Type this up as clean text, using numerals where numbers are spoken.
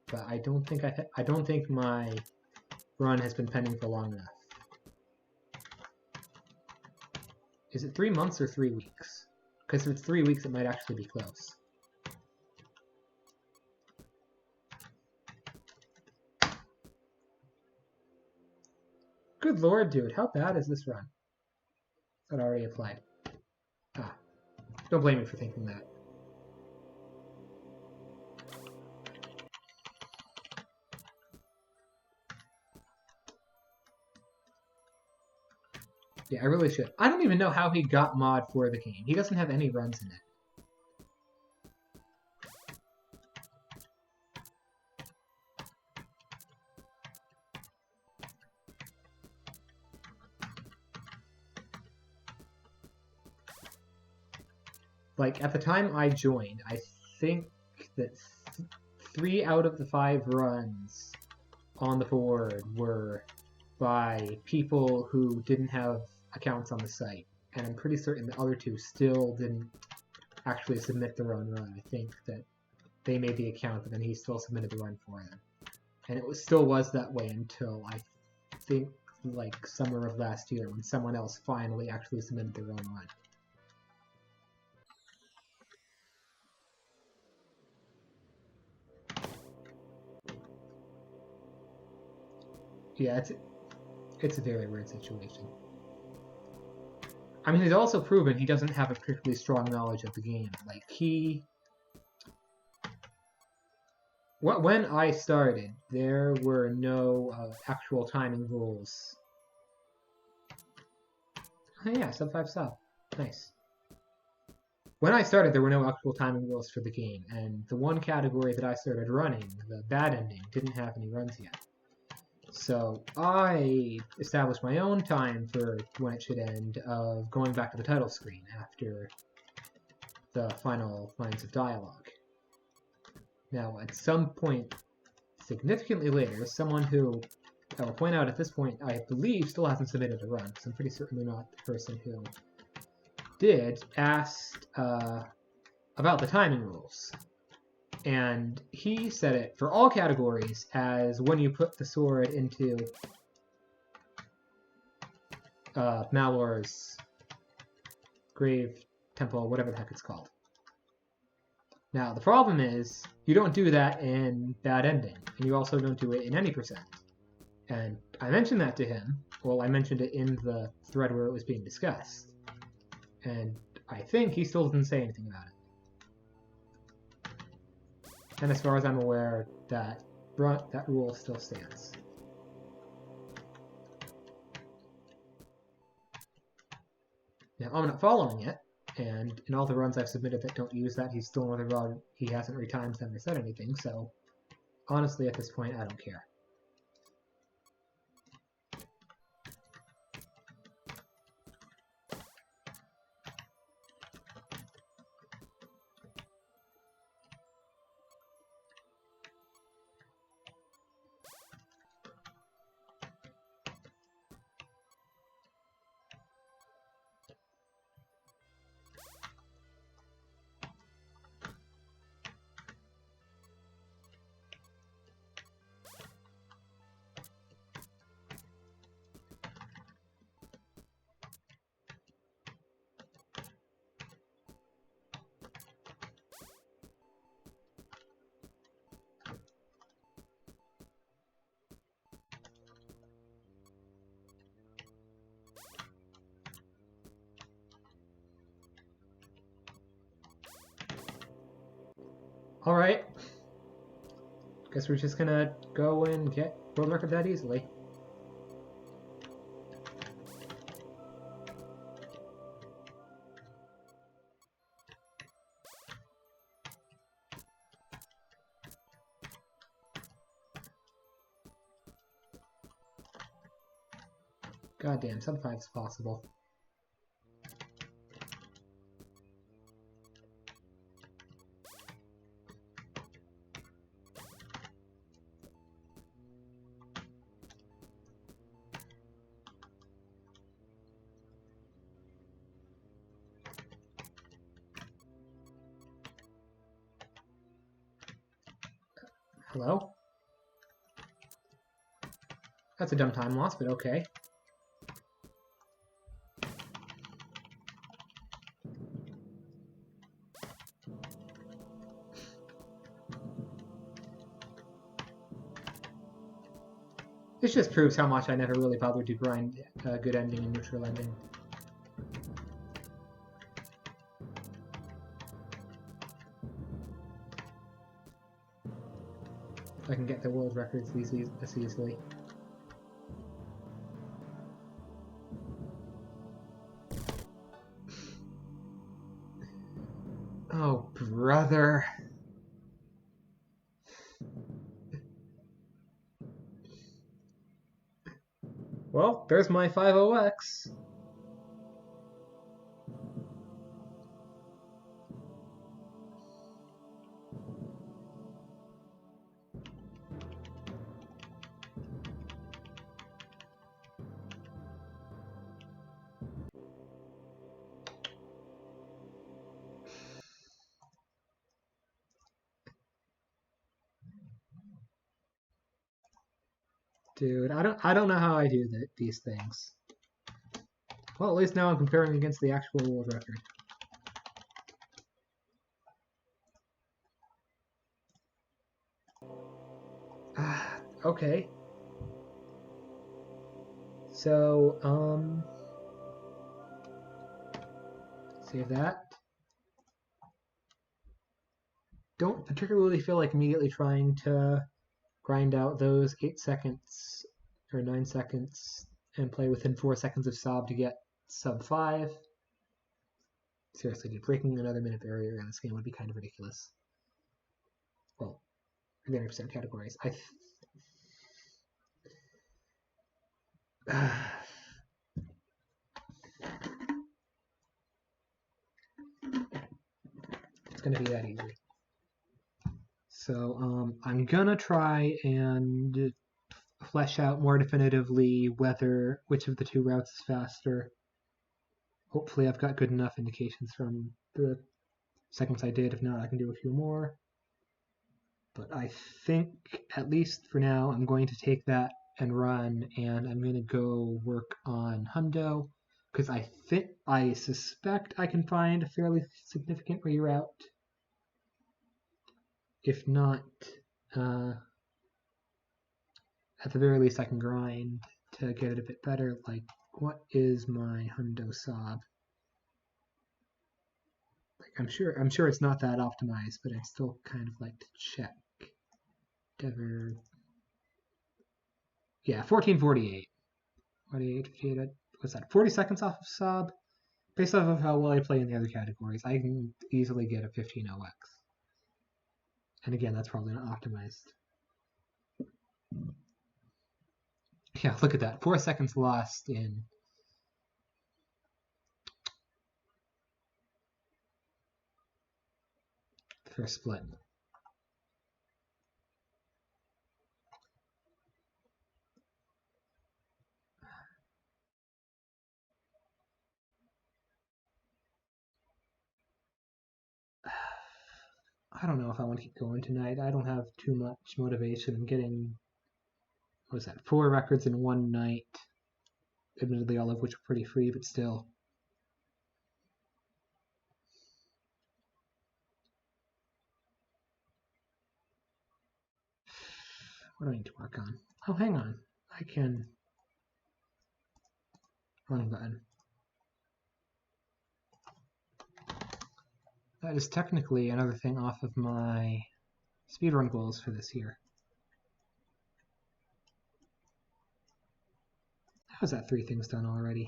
but I don't think my run has been pending for long enough. Is it 3 months or 3 weeks? Because if it's 3 weeks, it might actually be close. Good lord, dude, how bad is this run? That already applied. Ah, don't blame me for thinking that. Yeah, I really should. I don't even know how he got mod for the game. He doesn't have any runs in it. Like, at the time I joined, I think that 3 out of the 5 runs on the board were by people who didn't have accounts on the site. And I'm pretty certain the other 2 still didn't actually submit their own run. I think that they made the account, but then he still submitted the run for them. And it still was that way until, I think, like, summer of last year, when someone else finally actually submitted their own run. Yeah, it's a very weird situation. I mean, he's also proven he doesn't have a particularly strong knowledge of the game. Like, when I started, there were no actual timing rules. Oh yeah, sub 5 sub. Nice. When I started, there were no actual timing rules for the game, and the one category that I started running, the bad ending, didn't have any runs yet. So I established my own time for when it should end of going back to the title screen after the final lines of dialogue. Now, at some point significantly later, someone who I will point out at this point, I believe, still hasn't submitted a run, because I'm pretty certain they're not the person who did, asked about the timing rules. And he set it for all categories as when you put the sword into Malor's grave temple, whatever the heck it's called. Now, the problem is, you don't do that in Bad Ending, and you also don't do it in any percent. And I mentioned that to him. Well, I mentioned it in the thread where it was being discussed. And I think he still didn't say anything about it. And as far as I'm aware, that rule still stands. Now, I'm not following it, and in all the runs I've submitted that don't use that, he's still not about it. He hasn't retimed them or said anything, so honestly, at this point, I don't care. Alright. Guess we're just gonna go and get world record that easily. Goddamn, sub 5's possible. Hello? That's a dumb time loss, but okay. This just proves how much I never really bothered to grind a good ending and neutral ending. I can get the world records this easily. Oh, brother. Well, there's my 50X. Dude, I don't know how I do these things. Well, at least now I'm comparing against the actual world record. Okay. So, save that. Don't particularly feel like immediately trying to grind out those 8 seconds or 9 seconds and play within 4 seconds of sob to get sub 5. Seriously, dude, breaking another minute barrier in this game would be kind of ridiculous. Well, 30% categories. It's gonna be that easy. So I'm gonna try and flesh out more definitively which of the two routes is faster. Hopefully I've got good enough indications from the segments I did. If not, I can do a few more. But I think, at least for now, I'm going to take that and run, and I'm going to go work on hundo, because I suspect I can find a fairly significant reroute. If not, at the very least I can grind to get it a bit better. Like, what is my hundo sob? Like, I'm sure it's not that optimized, but I'd still kind of like to check. Dever. Yeah, 1448. 48, what's that? 40 seconds off of sob. Based off of how well I play in the other categories, I can easily get a 15OX. And again, that's probably not optimized. Yeah, look at that. 4 seconds lost in the first split. I don't know if I want to keep going tonight. I don't have too much motivation in getting, what was that, 4 records in one night. Admittedly, all of which were pretty free, but still. What do I need to work on? Oh, hang on. I can... Wrong button. That is technically another thing off of my speedrun goals for this year. How's that 3 things done already?